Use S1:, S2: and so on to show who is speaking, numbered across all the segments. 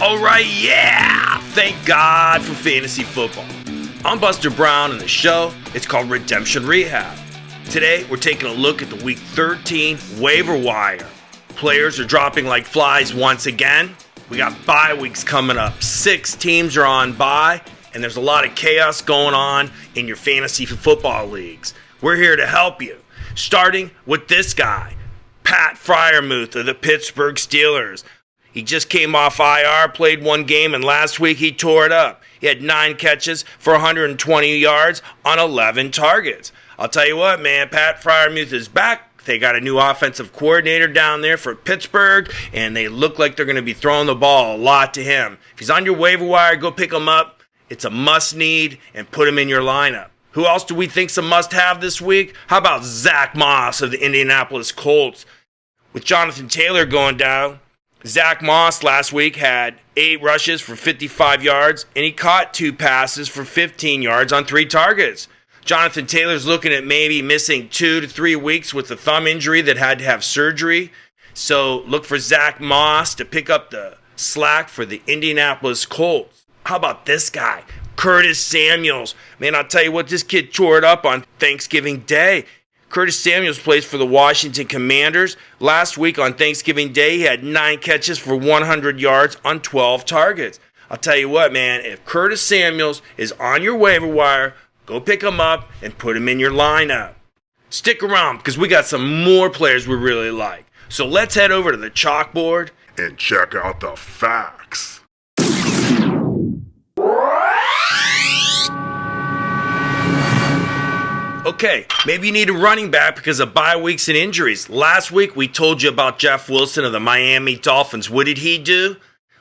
S1: Alright, yeah! Thank God for fantasy football. I'm Buster Brown, and the show is called Redemption Rehab. Today, we're taking a look at the Week 13 waiver wire. Players are dropping like flies once again. We got bye weeks coming up. 6 teams are on bye, and there's a lot of chaos going on in your fantasy football leagues. We're here to help you. Starting with this guy, Pat Freiermuth of the Pittsburgh Steelers. He just came off IR, played one game, and last week he tore it up. He had 9 catches for 120 yards on 11 targets. I'll tell you what, man, Pat Freiermuth is back. They got a new offensive coordinator down there for Pittsburgh, and they look like they're going to be throwing the ball a lot to him. If he's on your waiver wire, go pick him up. It's a must-need, and put him in your lineup. Who else do we think's a must-have this week? How about Zach Moss of the Indianapolis Colts? With Jonathan Taylor going down, Zach Moss last week had 8 rushes for 55 yards, and he caught 2 passes for 15 yards on 3 targets. Jonathan Taylor's looking at maybe missing 2 to 3 weeks with a thumb injury that had to have surgery. So look for Zach Moss to pick up the slack for the Indianapolis Colts. How about this guy, Curtis Samuels? Man, I'll tell you what, this kid tore it up on Thanksgiving Day. Curtis Samuels plays for the Washington Commanders. Last week on Thanksgiving Day, he had 9 catches for 100 yards on 12 targets. I'll tell you what, man, if Curtis Samuels is on your waiver wire, go pick him up and put him in your lineup. Stick around because we got some more players we really like. So let's head over to the chalkboard
S2: and check out the facts.
S1: Okay, maybe you need a running back because of bye weeks and injuries. Last week, we told you about Jeff Wilson of the Miami Dolphins. What did he do?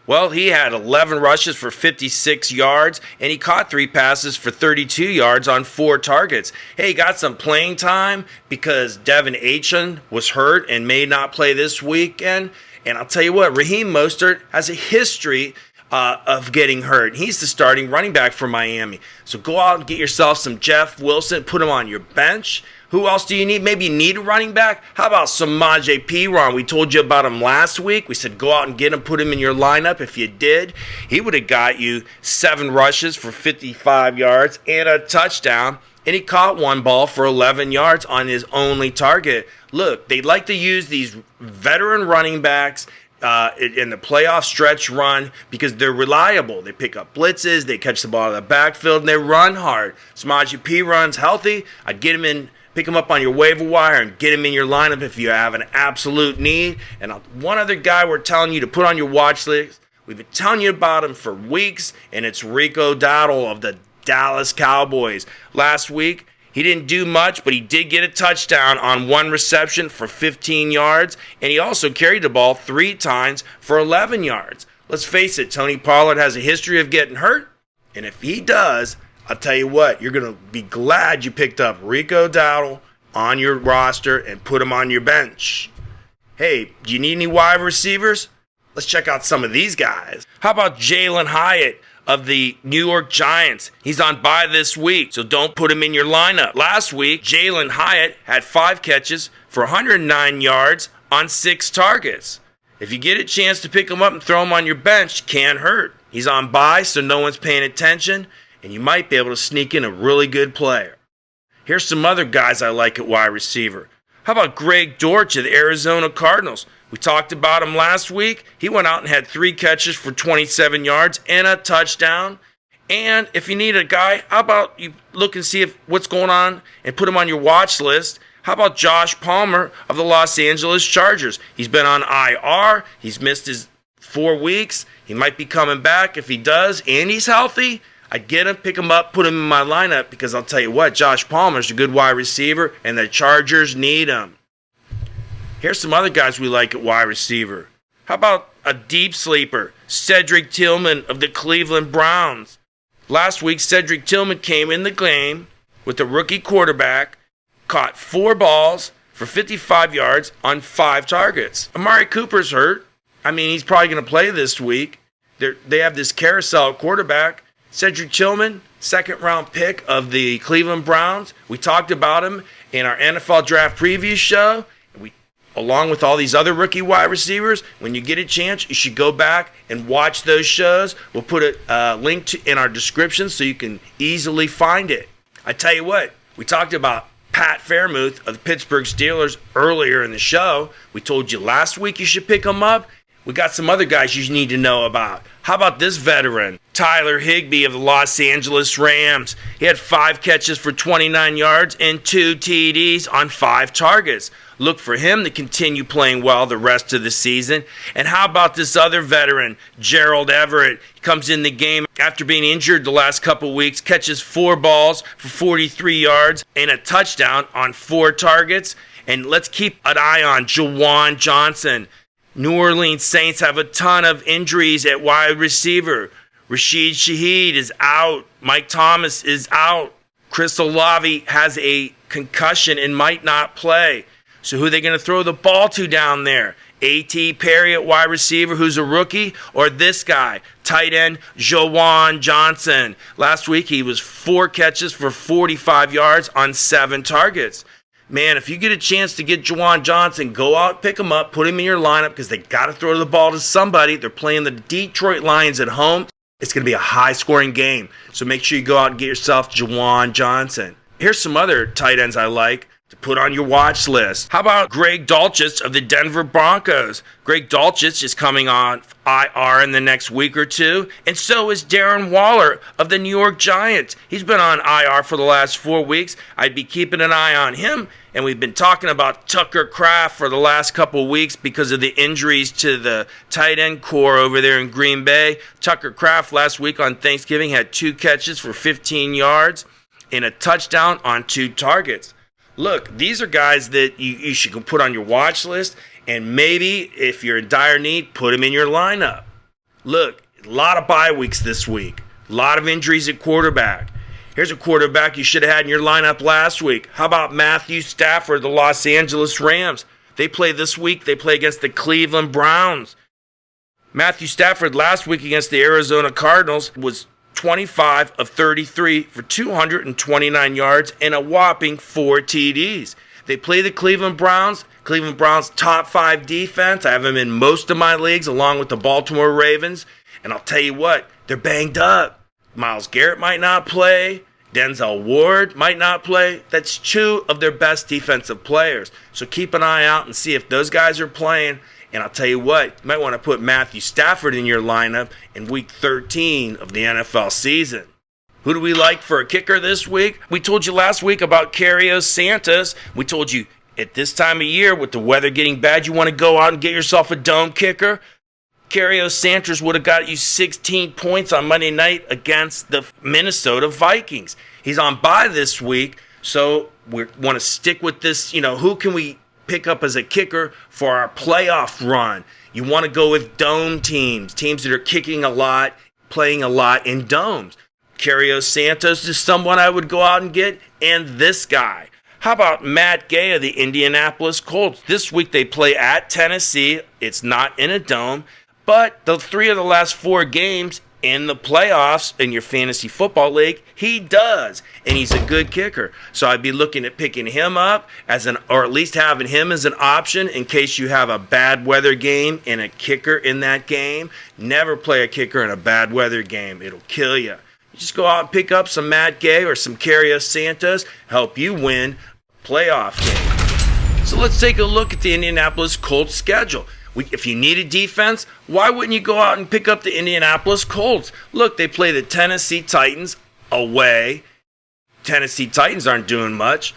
S1: Well, he had 11 rushes for 56 yards, and he caught 3 passes for 32 yards on 4 targets. Hey, he got some playing time because Devin Achane was hurt and may not play this weekend. And I'll tell you what, Raheem Mostert has a history of getting hurt. He's the starting running back for Miami. So go out and get yourself some Jeff Wilson, put him on your bench. Who else do you need? Maybe you need a running back? How about Samaje Perine? We told you about him last week. We said go out and get him, put him in your lineup. If you did, he would have got you 7 rushes for 55 yards and a touchdown. And he caught 1 ball for 11 yards on his only target. Look, they like to use these veteran running backs in the playoff stretch run because they're reliable. They pick up blitzes, they catch the ball in the backfield, and they run hard. Samaje Perine's healthy. I'd get him in, pick him up on your waiver wire and get him in your lineup if you have an absolute need. And one other guy we're telling you to put on your watch list, we've been telling you about him for weeks, and it's Rico Dowdle of the Dallas Cowboys. Last week, he didn't do much, but he did get a touchdown on 1 reception for 15 yards, and he also carried the ball 3 times for 11 yards. Let's face it, Tony Pollard has a history of getting hurt, and if he does, I'll tell you what, you're going to be glad you picked up Rico Dowdle on your roster and put him on your bench. Hey, do you need any wide receivers? Let's check out some of these guys. How about Jalen Hyatt of the New York Giants? He's on bye this week, so don't put him in your lineup. Last week, Jalen Hyatt had 5 catches for 109 yards on 6 targets. If you get a chance to pick him up and throw him on your bench, can't hurt. He's on bye, so no one's paying attention, and you might be able to sneak in a really good player. Here's some other guys I like at wide receiver. How about Greg Dortch of the Arizona Cardinals? We talked about him last week. He went out and had 3 catches for 27 yards and a touchdown. And if you need a guy, how about you look and see what's going on and put him on your watch list? How about Josh Palmer of the Los Angeles Chargers? He's been on IR. He's missed his 4 weeks. He might be coming back. If he does and he's healthy, I'd get him, pick him up, put him in my lineup because I'll tell you what, Josh Palmer's a good wide receiver and the Chargers need him. Here's some other guys we like at wide receiver. How about a deep sleeper, Cedric Tillman of the Cleveland Browns? Last week, Cedric Tillman came in the game with the rookie quarterback, caught 4 balls for 55 yards on 5 targets. Amari Cooper's hurt. I mean, he's probably going to play this week. They have this carousel quarterback. Cedric Tillman, 2nd-round pick of the Cleveland Browns. We talked about him in our NFL Draft Preview show. We along with all these other rookie wide receivers, when you get a chance, you should go back and watch those shows. We'll put a link in our description so you can easily find it. I tell you what, we talked about Pat Fairmouth of the Pittsburgh Steelers earlier in the show. We told you last week you should pick him up. We got some other guys you need to know about. How about this veteran, Tyler Higbee of the Los Angeles Rams? He had 5 catches for 29 yards and 2 TDs on 5 targets. Look for him to continue playing well the rest of the season. And how about this other veteran, Gerald Everett? He comes in the game after being injured the last couple weeks, catches 4 balls for 43 yards and a touchdown on 4 targets. And let's keep an eye on Juwan Johnson. New Orleans Saints have a ton of injuries at wide receiver. Rashid Shaheed is out. Mike Thomas is out. Chris Olave has a concussion and might not play. So who are they going to throw the ball to down there? A.T. Perry at wide receiver, who's a rookie, or this guy, tight end Juwan Johnson? Last week he was 4 catches for 45 yards on 7 targets. Man, if you get a chance to get Juwan Johnson, go out, pick him up, put him in your lineup because they got to throw the ball to somebody. They're playing the Detroit Lions at home. It's going to be a high-scoring game. So make sure you go out and get yourself Juwan Johnson. Here's some other tight ends I like to put on your watch list. How about Greg Dulcich of the Denver Broncos? Greg Dulcich is coming on IR in the next week or two, and so is Darren Waller of the New York Giants. He's been on IR for the last 4 weeks. I'd be keeping an eye on him, and we've been talking about Tucker Kraft for the last couple weeks because of the injuries to the tight end core over there in Green Bay. Tucker Kraft last week on Thanksgiving had 2 catches for 15 yards and a touchdown on 2 targets. Look, these are guys that you should put on your watch list, and maybe if you're in dire need, put them in your lineup. Look, a lot of bye weeks this week, a lot of injuries at quarterback. Here's a quarterback you should have had in your lineup last week. How about Matthew Stafford of the Los Angeles Rams? They play this week. They play against the Cleveland Browns. Matthew Stafford last week against the Arizona Cardinals was 25 of 33 for 229 yards and a whopping 4 TDs. They play the Cleveland Browns. Cleveland Browns top 5 defense. I have them in most of my leagues along with the Baltimore Ravens. And I'll tell you what, they're banged up. Myles Garrett might not play. Denzel Ward might not play. That's 2 of their best defensive players. So keep an eye out and see if those guys are playing. And I'll tell you what, you might want to put Matthew Stafford in your lineup in Week 13 of the NFL season. Who do we like for a kicker this week? We told you last week about Carlos Santos. We told you at this time of year, with the weather getting bad, you want to go out and get yourself a dome kicker. Carlos Santos would have got you 16 points on Monday night against the Minnesota Vikings. He's on bye this week, so we want to stick with this. Who can we pick up as a kicker for our playoff run? You want to go with dome teams that are kicking a lot, playing a lot in domes. Carlos Santos is someone I would go out and get, and this guy. How about Matt Gay of the Indianapolis Colts? This week they play at Tennessee. It's not in a dome, but the 3 of the last 4 games in the playoffs in your fantasy football league, he does, and he's a good kicker. So I'd be looking at picking him up or at least having him as an option in case you have a bad weather game and a kicker in that game. Never play a kicker in a bad weather game. It'll kill you. You just go out and pick up some Matt Gay or some Carlos Santos, help you win a playoff game. So let's take a look at the Indianapolis Colts schedule. If you need a defense, why wouldn't you go out and pick up the Indianapolis Colts? Look, they play the Tennessee Titans away. Tennessee Titans aren't doing much.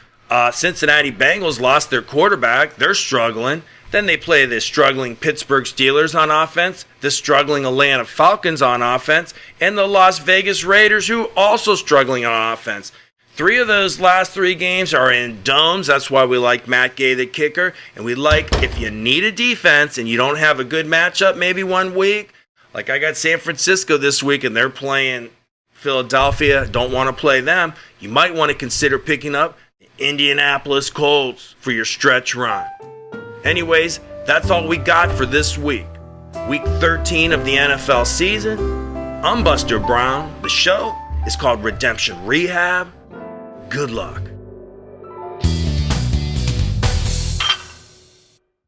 S1: Cincinnati Bengals lost their quarterback. They're struggling. Then they play the struggling Pittsburgh Steelers on offense, the struggling Atlanta Falcons on offense, and the Las Vegas Raiders, who are also struggling on offense. 3 of those last 3 games are in domes. That's why we like Matt Gay, the kicker. And we like, if you need a defense and you don't have a good matchup maybe one week, like I got San Francisco this week and they're playing Philadelphia, don't want to play them, you might want to consider picking up the Indianapolis Colts for your stretch run. Anyways, that's all we got for this week. Week 13 of the NFL season. I'm Buster Brown. The show is called Redemption Rehab. Good luck.